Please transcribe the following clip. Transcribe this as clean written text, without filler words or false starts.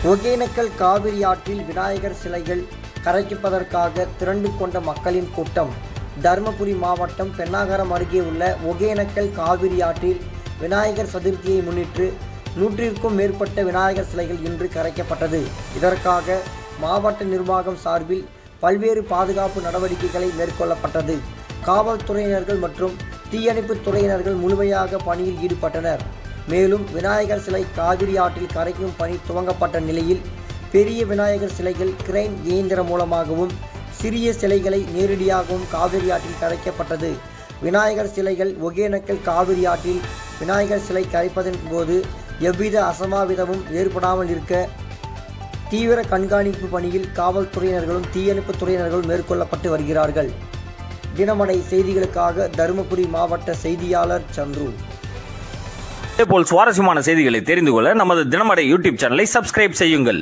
ஒகேனக்கல் காவிரி ஆற்றில் விநாயகர் சிலைகள் கரைப்பதற்காக திரண்டு கொண்ட மக்களின் கூட்டம். தருமபுரி மாவட்டம் பென்னாகரம் அருகே உள்ள ஒகேனக்கல் காவிரி ஆற்றில் விநாயகர் சதுர்த்தியை முன்னிட்டு 100க்கும் மேற்பட்ட விநாயகர் சிலைகள் இன்று கரைக்கப்பட்டது. இதற்காக மாவட்ட நிர்வாகம் சார்பில் பல்வேறு பாதுகாப்பு நடவடிக்கைகளை மேற்கொள்ளப்பட்டது. காவல்துறையினர்கள் மற்றும் தீயணைப்பு துறையினர்கள் முழுமையாக பணியில் ஈடுபட்டனர். மேலும் விநாயகர் சிலை காவிரி ஆற்றில் கரைக்கும் பணி துவங்கப்பட்ட நிலையில் பெரிய விநாயகர் சிலைகள் கிரெயின் இயந்திரம் மூலமாகவும் சிறிய சிலைகளை நேரடியாகவும் காவிரி ஆற்றில் கரைக்கப்பட்டது. விநாயகர் சிலைகள் ஒகேனக்கல் காவிரி ஆற்றில் விநாயகர் சிலை கரைப்பதன் போது எவ்வித அசம்பாவிதமும் ஏற்படாமல் இருக்க தீவிர கண்காணிப்பு பணியில் காவல்துறையினர்களும் தீயணைப்பு துறையினர்களும் மேற்கொள்ளப்பட்டு வருகிறார்கள். தினமடை செய்திகளுக்காக தருமபுரி மாவட்ட செய்தியாளர் சந்துரு. இதேபோல் சுவாரஸ்யமான செய்திகளை தெரிந்து கொள்ள நமது தினமடை யூடியூப் சேனலை சப்ஸ்கிரைப் செய்யுங்கள்.